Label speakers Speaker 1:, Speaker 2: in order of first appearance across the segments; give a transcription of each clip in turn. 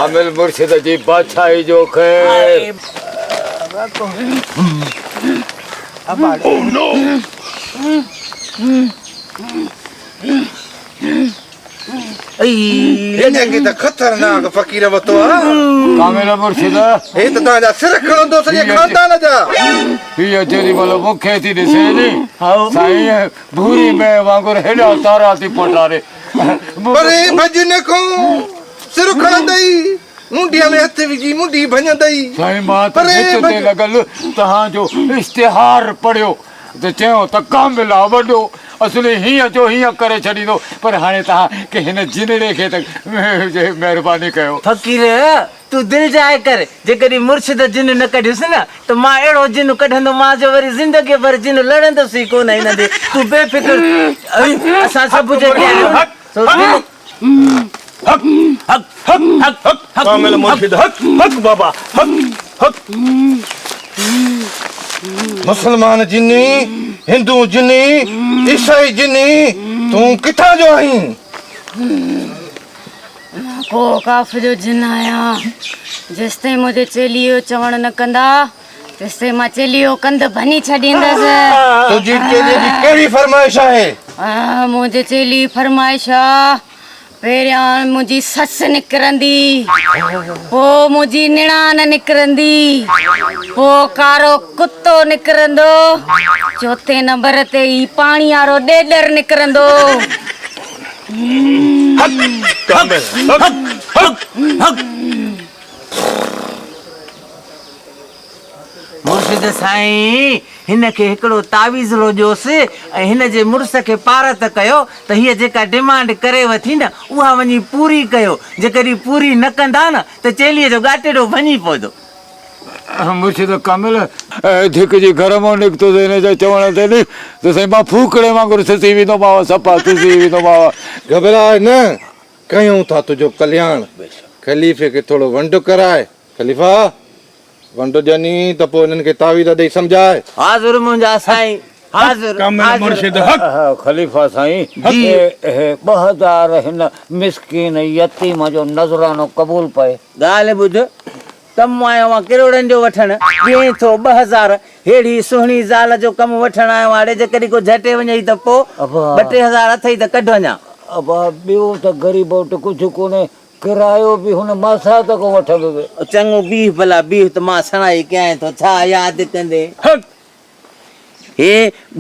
Speaker 1: कामिल मुर्शिद जी बादशाही जो खैर।
Speaker 2: Oh no!
Speaker 3: की तो खतरनाक फकीर बतो
Speaker 1: कामिल मुर्शिद
Speaker 3: हे तो ताजा सिर खणो दो सॼे खानदान जा
Speaker 1: ये जेरी वाला मुखे थी दिसे नी साईं भूरी में वांगुर हेडा तारा थी पटारे
Speaker 3: अरे भजन को सिर खणंदई मुंडिया में हथ विझी मुंडी भञंदई
Speaker 1: साईं बात हित ते लगल तहां जो इश्तिहार पढ़ियो तो चयो त कामिल आ वडो असली हिया जो हिया करे छड़ी दो पर हाने तहां के हिन जिनड़े के तक मेहरबानी कयो
Speaker 2: फकीर तू दिल जाए कर जेकॾहिं मुर्शिद जिन न कढियुसि न त मां अहिड़ो जिन कढंदो मां जो वरी ज़िंदगी भर जिन लड़ंदुसि कोन हिन ते तू बेफिक्र असां सभु जेके
Speaker 4: हक हक हक हक हक कामिल मुर्शिद हक हक बाबा हक हक
Speaker 3: मुसलमान जिन्नी हिंदू जिन्नी ईसाई जिन्नी तू किथां जो आहीं
Speaker 5: को काफ़िर जो जिन आया जेसिताईं मुंहिंजे चेलीअ चवण न कंदा तेसिताईं मां चेलीअ कंध भनी छॾींदसि
Speaker 3: तुंहिंजी चेलीअ जी कहिड़ी फरमाइश आहे
Speaker 5: मुंहिंजे चेली फरमाइश पहिरियां मुंहिंजी ससु निकिरंदी पोइ मुंहिंजी निणान निकिरंदी पोइ कारो कुतो निकिरंदो चौथे नंबर ते ई पाणी वारो ॾेॾर निकिरंदो
Speaker 2: मुर्शिद साईं हिन खे हिकिड़ो तावीज़ ॾियोसि ऐं हिन जे मुड़ुस खे पारत कयो त हीअ जेका डिमांड करे थी न उहा वञी पूरी कयो जेकॾहिं पूरी न कंदा न त चेलीअ जो गाटेड़ो भञी पवंदो
Speaker 1: मुर्शिद कामिल धिक जी घर मां निकितो त हिन जे चवण ते नी त साईं मां फूकड़े वांगुरु सिसी वेंदोमांव सफ़ा सिसी वेंदोमांव
Speaker 3: घबराए न कयूं था तुंहिंजो कल्याण खलीफ़े खे थोरो वंड कराए खलीफ़ा वंड ॾियनी त पोइ हिननि खे तावीज़ ॾेई सम्झाए
Speaker 2: हाज़िर मुंहिंजा साईं हाज़िर
Speaker 4: कामिल मुर्शिद हक
Speaker 1: खलीफ़ा साईं
Speaker 2: जी
Speaker 6: 2000 हिन मिस्कीन यतीम जो नज़रानो क़बूल पए
Speaker 2: ॻाल्हि ॿुध कमु आयो आहे किरोड़नि जो वठणु ॾिए थो 2000 हेड़ी सुहिणी ज़ाल जो कमु वठणु आयो आहे जेकॾहिं को झटे वञई त पोइ 2-3 अथई त कढ वञा
Speaker 6: अबा ॿियो त ग़रीब वटि कुझु कोन्हे किरायो बि हुन मासा त को वठंदो
Speaker 2: चङो बीह भला बीह त मां सणाई कयां थो छा यादि कंदे हे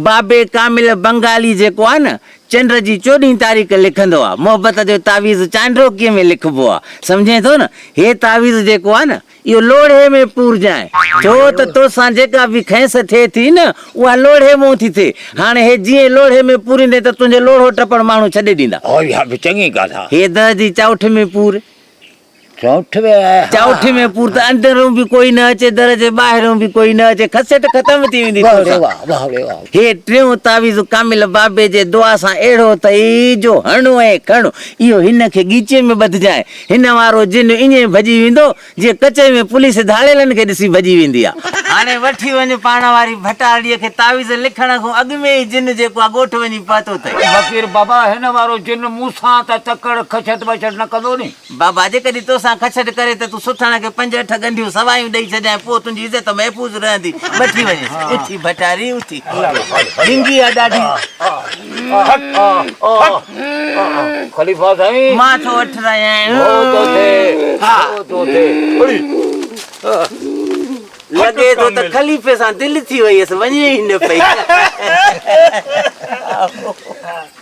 Speaker 2: बाबे कामिल बंगाली जेको आहे न चंड जी 14 तारीख़ लिखंदो आहे मोहबत जो तावीज़ चांड्रोकीअ में लिखबो आहे सम्झे थो न हे तावीज़ जेको आहे न इहो लोढ़े में पूरजाए छो त तोसां जेका बि खैस थिए थी न उहा लोढ़े मां थी थिए हाणे हे जीअं लोढ़े में पूरींदे त तुंहिंजो लोढ़ो टपण माण्हू छॾे ॾींदा
Speaker 6: चङी ॻाल्हि आहे
Speaker 2: हे दर जी चौठ में पूर
Speaker 6: चौठ में
Speaker 2: पूर त अंदरूं बि कोई न अचे दर जे ॿाहिरों बि कोई न अचे खसट ख़तम थी वेंदी हे टियों तावीज़ कामिल बाबे जे दुआ सां अहिड़ो अथई जो हणो ऐं खणो इहो हिन खे गीचे में ॿधिजाए हिन वारो जिन ईअं भॼी वेंदो जीअं कचे में पुलिस धाड़ेलनि खे ॾिसी भॼी वेंदी आहे हाणे वठी वञ पाण वारी भटाड़ीअ खे तावीज़ लिखण खां अॻु में ई जिन जेको आहे ॻोठ वञी पातो अथई
Speaker 6: फकीर बाबा हिन वारो जिन मूंसां त तकड़ खछत बछत न कंदो नी
Speaker 2: बाबा जेकॾहिं तोसां खछट करे त तूं सुथण खे 5-8 गंढियूं सवायूं ॾेई छॾाए पोइ तुंहिंजी इज़त महफ़ूज़ रहंदी वठी वञे उथी भटारी उथी ढिंगी आहे ॾाढी
Speaker 6: खलीफ़ा साईं
Speaker 2: मां थो वठ रहिया लॻे थो त खलीफ़े सां दिलि थी वई हुयसि वञे ई न पई